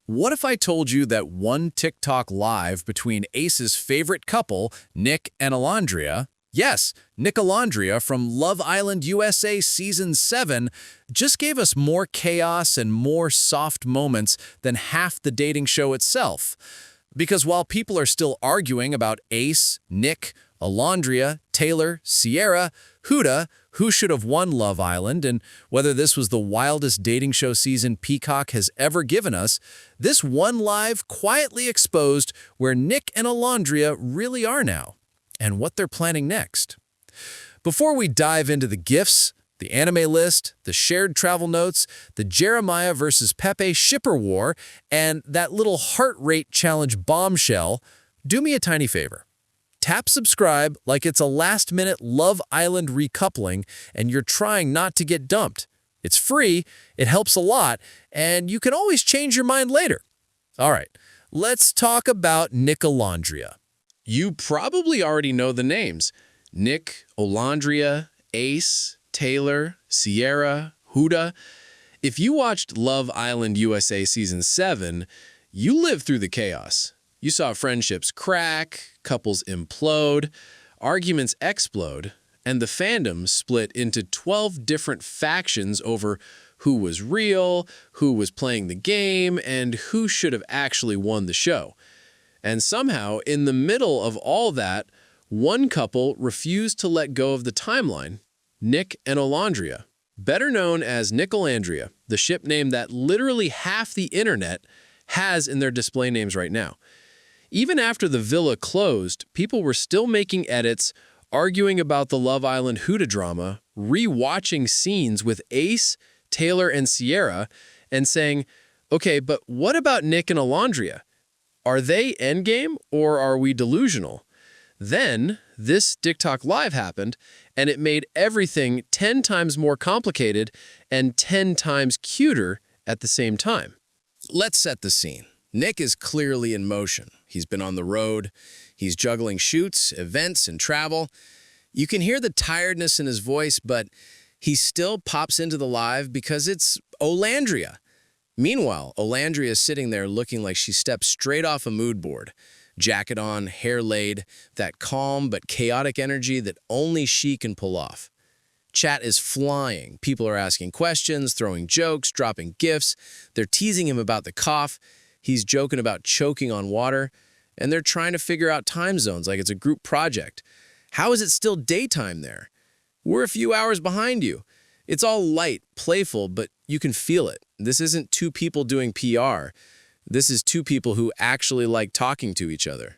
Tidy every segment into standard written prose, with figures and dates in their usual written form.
What if I told you that one TikTok live between Ace's favorite couple, Nic and Olandria, yes, Nic Olandria from Love Island USA Season 7, just gave us more chaos and more soft moments than half the dating show itself? Because while people are still arguing about Ace, Nic, Alandria, Taylor, Sierra, Huda, who should have won Love Island, and whether this was the wildest dating show season Peacock has ever given us, this one live quietly exposed where Nic and Alandria really are now, and what they're planning next. Before we dive into the gifts, the anime list, the shared travel notes, the Jeremiah versus Pepe shipper war, and that little heart rate challenge bombshell, do me a tiny favor. Tap subscribe like it's a last-minute Love Island recoupling and you're trying not to get dumped. It's free, it helps a lot, and you can always change your mind later. All right, let's talk about Nic Olandria. You probably already know the names. Nic, Olandria, Ace, Taylor, Sierra, Huda. If you watched Love Island USA Season 7, you lived through the chaos. You saw friendships crack, couples implode, arguments explode, and the fandom split into 12 different factions over who was real, who was playing the game, and who should have actually won the show. And somehow, in the middle of all that, one couple refused to let go of the timeline, Nic and Olandria. Better known as Nic Olandria, the ship name that literally half the internet has in their display names right now. Even after the villa closed, people were still making edits, arguing about the Love Island Huda drama, re-watching scenes with Ace, Taylor, and Sierra, and saying, okay, but what about Nic and Olandria? Are they endgame or are we delusional? Then, this TikTok Live happened, and it made everything 10 times more complicated and 10 times cuter at the same time. Let's set the scene. Nic is clearly in motion. He's been on the road. He's juggling shoots, events, and travel. You can hear the tiredness in his voice, but he still pops into the live because it's Olandria. Meanwhile, Olandria is sitting there looking like she stepped straight off a mood board. Jacket on, hair laid, that calm but chaotic energy that only she can pull off. Chat is flying. People are asking questions, throwing jokes, dropping gifts. They're teasing him about the cough. He's joking about choking on water, and they're trying to figure out time zones like it's a group project. How is it still daytime there? We're a few hours behind you. It's all light, playful, but you can feel it. This isn't two people doing PR. This is two people who actually like talking to each other.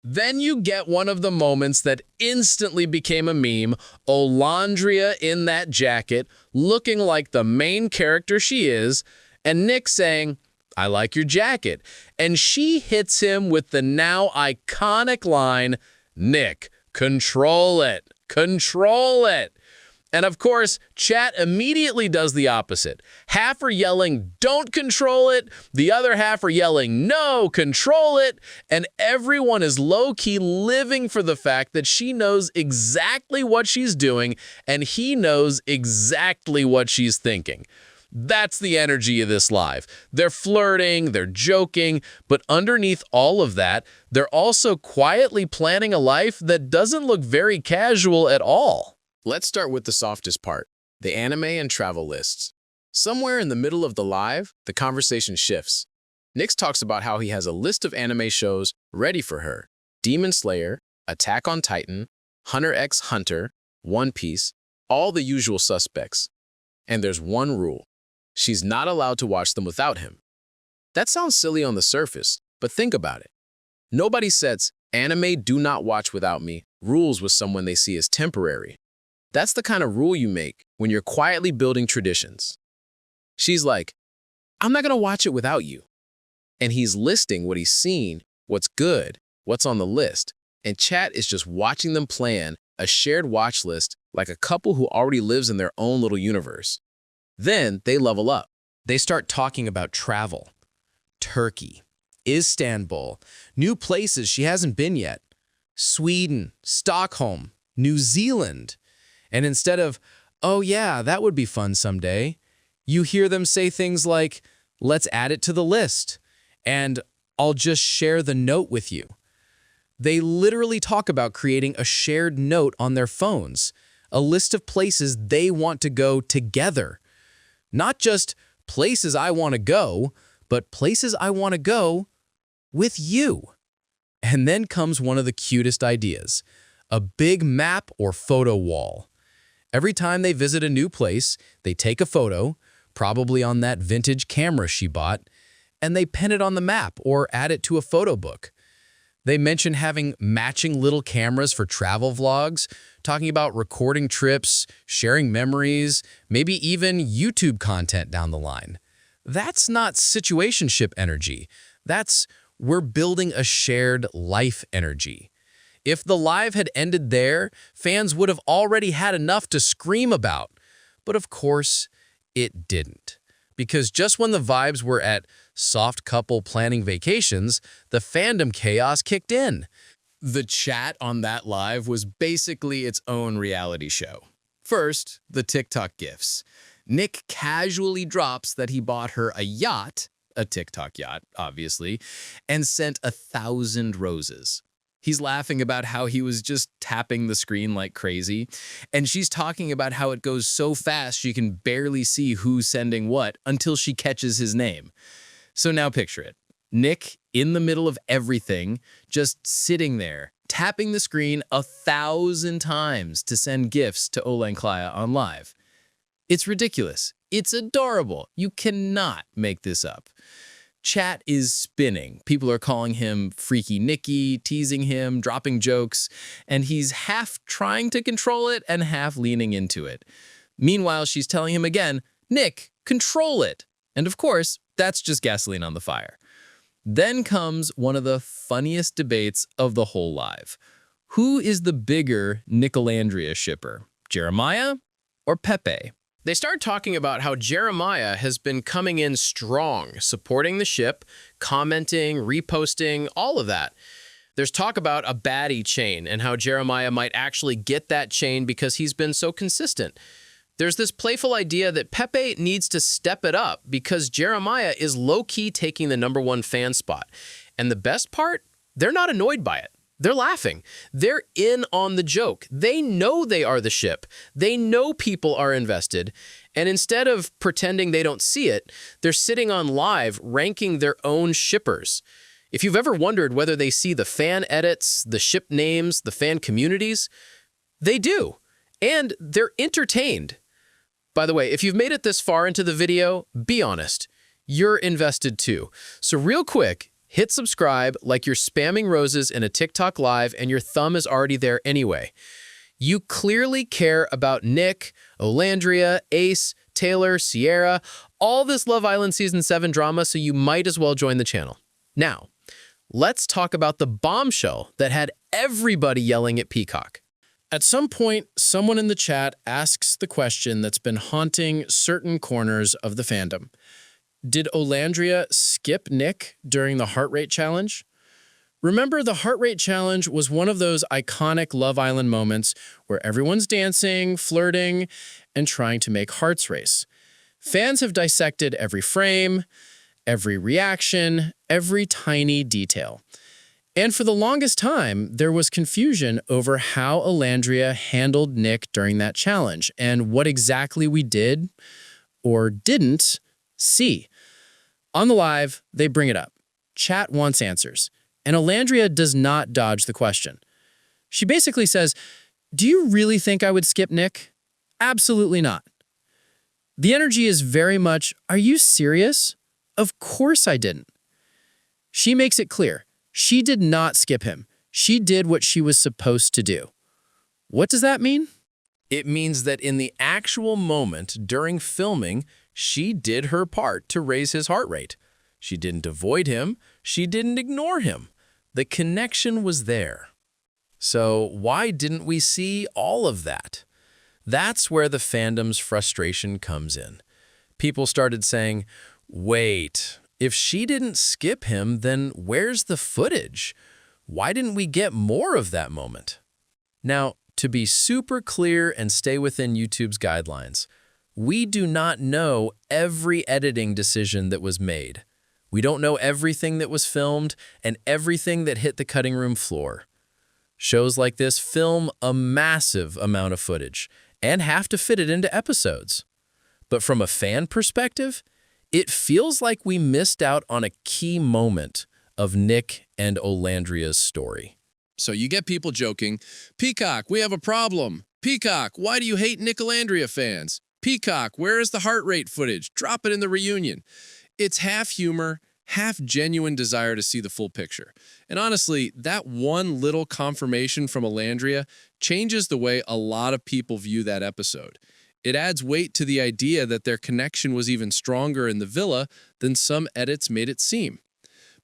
Then you get one of the moments that instantly became a meme, Olandria in that jacket, looking like the main character she is, and Nic saying, I like your jacket. And she hits him with the now iconic line, Nic, control it, control it. And of course, chat immediately does the opposite. Half are yelling, don't control it. The other half are yelling, no, control it. And everyone is low-key living for the fact that she knows exactly what she's doing and he knows exactly what she's thinking. That's the energy of this live. They're flirting, they're joking, but underneath all of that, they're also quietly planning a life that doesn't look very casual at all. Let's start with the softest part, the anime and travel lists. Somewhere in the middle of the live, the conversation shifts. Nic talks about how he has a list of anime shows ready for her. Demon Slayer, Attack on Titan, Hunter x Hunter, One Piece, all the usual suspects. And there's one rule. She's not allowed to watch them without him. That sounds silly on the surface, but think about it. Nobody sets anime do not watch without me rules with someone they see as temporary. That's the kind of rule you make when you're quietly building traditions. She's like, I'm not going to watch it without you. And he's listing what he's seen, what's good, what's on the list. And chat is just watching them plan a shared watch list like a couple who already lives in their own little universe. Then they level up. They start talking about travel. Turkey, Istanbul, new places she hasn't been yet. Sweden, Stockholm, New Zealand. And instead of, oh yeah, that would be fun someday, you hear them say things like, let's add it to the list. And I'll just share the note with you. They literally talk about creating a shared note on their phones, a list of places they want to go together. Not just places I want to go, but places I want to go with you. And then comes one of the cutest ideas, a big map or photo wall. Every time they visit a new place, they take a photo, probably on that vintage camera she bought, and they pin it on the map or add it to a photo book. They mention having matching little cameras for travel vlogs, talking about recording trips, sharing memories, maybe even YouTube content down the line. That's not situationship energy. That's we're building a shared life energy. If the live had ended there, fans would have already had enough to scream about. But of course, it didn't. Because just when the vibes were at soft couple planning vacations, the fandom chaos kicked in. The chat on that live was basically its own reality show. First, the TikTok gifs. Nic casually drops that he bought her a yacht, a TikTok yacht, obviously, and sent 1,000 roses. He's laughing about how he was just tapping the screen like crazy, and she's talking about how it goes so fast she can barely see who's sending what until she catches his name. So now picture it. Nic, in the middle of everything, just sitting there, tapping the screen 1,000 times to send gifts to Alandria on live. It's ridiculous. It's adorable. You cannot make this up. Chat is spinning. People are calling him Freaky Nicky, teasing him, dropping jokes, and he's half trying to control it and half leaning into it. Meanwhile, she's telling him again, Nic, control it. And of course, that's just gasoline on the fire. Then comes one of the funniest debates of the whole live. Who is the bigger Nic Olandria shipper, Jeremiah or Pepe? They start talking about how Jeremiah has been coming in strong, supporting the ship, commenting, reposting, all of that. There's talk about a baddie chain and how Jeremiah might actually get that chain because he's been so consistent. There's this playful idea that Pepe needs to step it up because Jeremiah is low-key taking the #1 fan spot. And the best part, they're not annoyed by it. They're laughing. They're in on the joke. They know they are the ship. They know people are invested. And instead of pretending they don't see it, they're sitting on live ranking their own shippers. If you've ever wondered whether they see the fan edits, the ship names, the fan communities, they do. And they're entertained. By the way, if you've made it this far into the video, be honest. You're invested too. So real quick, hit subscribe like you're spamming roses in a TikTok live and your thumb is already there anyway. You clearly care about Nic, Olandria, Ace, Taylor, Sierra, all this Love Island Season 7 drama, so you might as well join the channel. Now, let's talk about the bombshell that had everybody yelling at Peacock. At some point, someone in the chat asks the question that's been haunting certain corners of the fandom. Did Alandria skip Nic during the heart rate challenge? Remember, the heart rate challenge was one of those iconic Love Island moments where everyone's dancing, flirting, and trying to make hearts race. Fans have dissected every frame, every reaction, every tiny detail. And for the longest time, there was confusion over how Alandria handled Nic during that challenge and what exactly we did or didn't see. On the live, they bring it up. Chat wants answers, and Alandria does not dodge the question. She basically says, "Do you really think I would skip Nic? Absolutely not." The energy is very much, "Are you serious? Of course I didn't." She makes it clear. She did not skip him. She did what she was supposed to do. What does that mean? It means that in the actual moment during filming, she did her part to raise his heart rate. She didn't avoid him. She didn't ignore him. The connection was there. So why didn't we see all of that? That's where the fandom's frustration comes in. People started saying, wait, if she didn't skip him, then where's the footage? Why didn't we get more of that moment? Now, to be super clear and stay within YouTube's guidelines, we do not know every editing decision that was made. We don't know everything that was filmed and everything that hit the cutting room floor. Shows like this film a massive amount of footage and have to fit it into episodes. But from a fan perspective, it feels like we missed out on a key moment of Nic and Olandria's story. So you get people joking, "Peacock, we have a problem. Peacock, why do you hate Nic Olandria fans? Peacock, where is the heart rate footage? Drop it in the reunion." It's half humor, half genuine desire to see the full picture. And honestly, that one little confirmation from Alandria changes the way a lot of people view that episode. It adds weight to the idea that their connection was even stronger in the villa than some edits made it seem.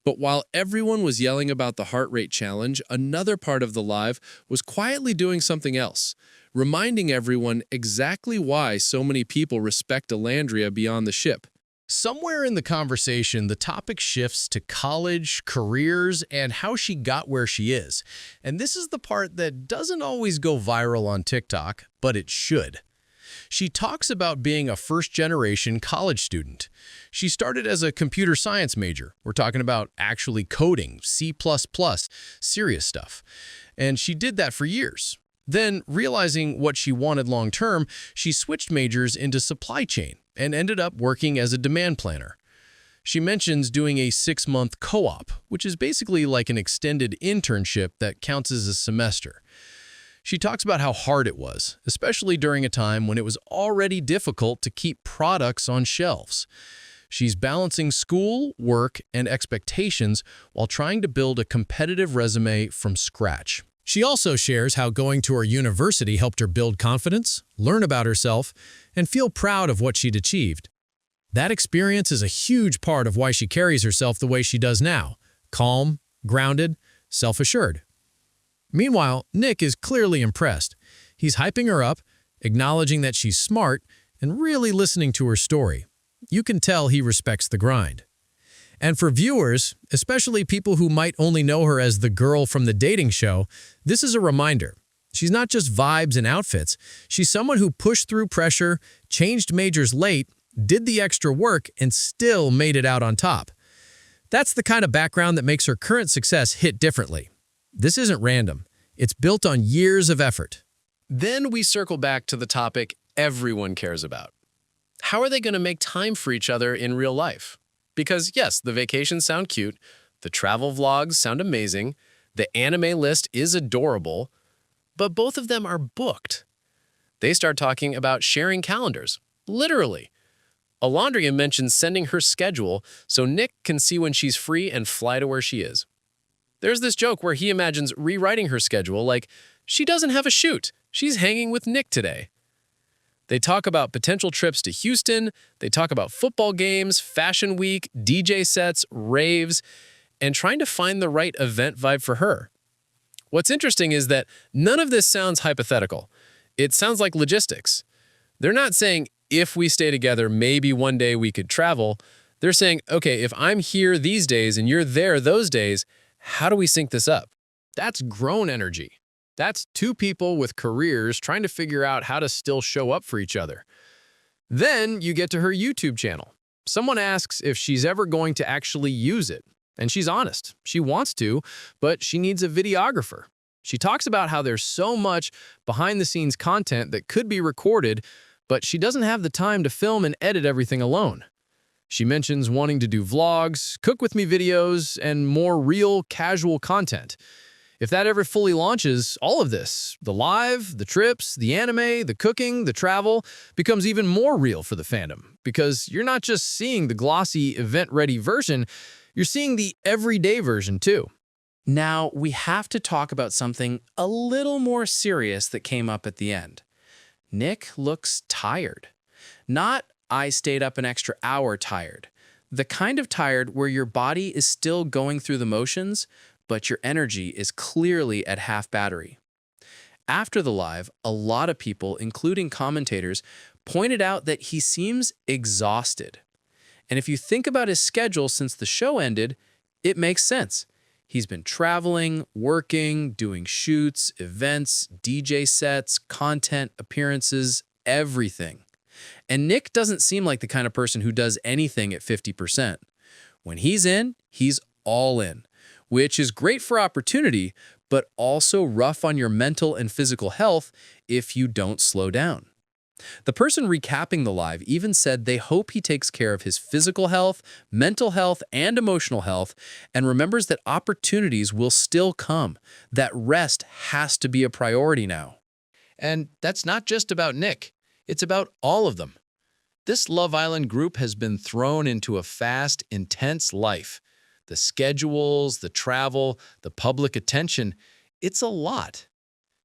But while everyone was yelling about the heart rate challenge, another part of the live was quietly doing something else, reminding everyone exactly why so many people respect Alandria beyond the ship. Somewhere in the conversation, the topic shifts to college, careers, and how she got where she is. And this is the part that doesn't always go viral on TikTok, but it should. She talks about being a first-generation college student. She started as a computer science major. We're talking about actually coding, C++, serious stuff. And she did that for years. Then, realizing what she wanted long-term, she switched majors into supply chain and ended up working as a demand planner. She mentions doing a 6-month co-op, which is basically like an extended internship that counts as a semester. She talks about how hard it was, especially during a time when it was already difficult to keep products on shelves. She's balancing school, work, and expectations while trying to build a competitive resume from scratch. She also shares how going to her university helped her build confidence, learn about herself, and feel proud of what she'd achieved. That experience is a huge part of why she carries herself the way she does now, calm, grounded, self-assured. Meanwhile, Nic is clearly impressed. He's hyping her up, acknowledging that she's smart, and really listening to her story. You can tell he respects the grind. And for viewers, especially people who might only know her as the girl from the dating show, this is a reminder. She's not just vibes and outfits. She's someone who pushed through pressure, changed majors late, did the extra work, and still made it out on top. That's the kind of background that makes her current success hit differently. This isn't random. It's built on years of effort. Then we circle back to the topic everyone cares about. How are they going to make time for each other in real life? Because yes, the vacations sound cute, the travel vlogs sound amazing, the anime list is adorable, but both of them are booked. They start talking about sharing calendars, literally. Alandria mentions sending her schedule so Nic can see when she's free and fly to where she is. There's this joke where he imagines rewriting her schedule like, she doesn't have a shoot, she's hanging with Nic today. They talk about potential trips to Houston, they talk about football games, fashion week, DJ sets, raves, and trying to find the right event vibe for her. What's interesting is that none of this sounds hypothetical. It sounds like logistics. They're not saying, if we stay together, maybe one day we could travel. They're saying, okay, if I'm here these days and you're there those days, how do we sync this up? That's grown energy. That's two people with careers trying to figure out how to still show up for each other. Then you get to her YouTube channel. Someone asks if she's ever going to actually use it. And she's honest. She wants to, but she needs a videographer. She talks about how there's so much behind-the-scenes content that could be recorded, but she doesn't have the time to film and edit everything alone. She mentions wanting to do vlogs, cook with me videos, and more real, casual content. If that ever fully launches, all of this, the live, the trips, the anime, the cooking, the travel, becomes even more real for the fandom, because you're not just seeing the glossy, event-ready version, you're seeing the everyday version too. Now, we have to talk about something a little more serious that came up at the end. Nic looks tired. Not, I stayed up an extra hour tired. The kind of tired where your body is still going through the motions, but your energy is clearly at half battery. After the live, a lot of people, including commentators, pointed out that he seems exhausted. And if you think about his schedule since the show ended, it makes sense. He's been traveling, working, doing shoots, events, DJ sets, content, appearances, everything. And Nic doesn't seem like the kind of person who does anything at 50%. When he's in, he's all in, which is great for opportunity, but also rough on your mental and physical health if you don't slow down. The person recapping the live even said they hope he takes care of his physical health, mental health, and emotional health, and remembers that opportunities will still come, that rest has to be a priority now. And that's not just about Nic, it's about all of them. This Love Island group has been thrown into a fast, intense life. The schedules, the travel, the public attention, it's a lot.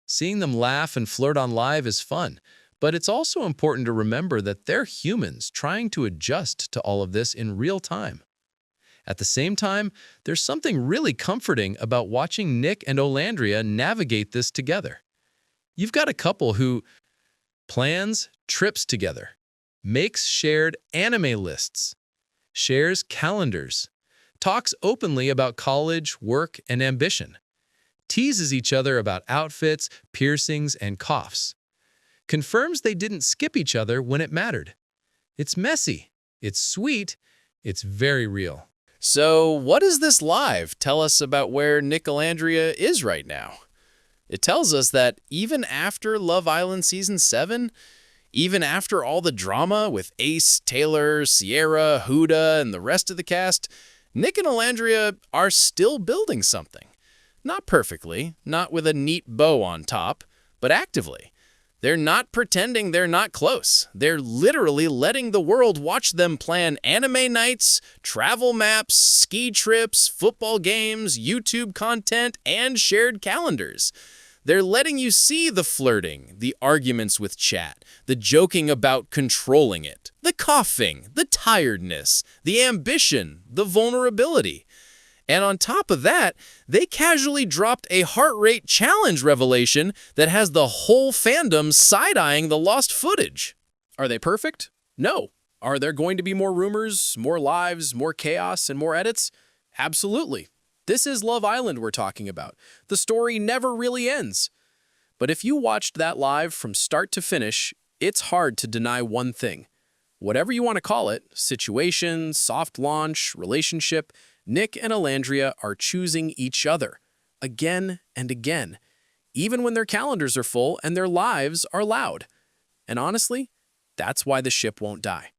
Seeing them laugh and flirt on live is fun, but it's also important to remember that they're humans trying to adjust to all of this in real time. At the same time, there's something really comforting about watching Nic and Olandria navigate this together. You've got a couple who plans trips together, makes shared anime lists, shares calendars, talks openly about college, work, and ambition, teases each other about outfits, piercings, and coughs, confirms they didn't skip each other when it mattered. It's messy, it's sweet, it's very real. So what does this live tell us about where Nic Olandria is right now? It tells us that even after Love Island Season 7, even after all the drama with Ace, Taylor, Sierra, Huda, and the rest of the cast, Nic and Alandria are still building something. Not perfectly, not with a neat bow on top, but actively. They're not pretending they're not close. They're literally letting the world watch them plan anime nights, travel maps, ski trips, football games, YouTube content, and shared calendars. They're letting you see the flirting, the arguments with chat, the joking about controlling it, the coughing, the tiredness, the ambition, the vulnerability. And on top of that, they casually dropped a heart rate challenge revelation that has the whole fandom side-eyeing the lost footage. Are they perfect? No. Are there going to be more rumors, more lives, more chaos, and more edits? Absolutely. This is Love Island we're talking about. The story never really ends. But if you watched that live from start to finish, it's hard to deny one thing. Whatever you want to call it, situation, soft launch, relationship, Nic and Alandria are choosing each other, again and again, even when their calendars are full and their lives are loud. And honestly, that's why the ship won't die.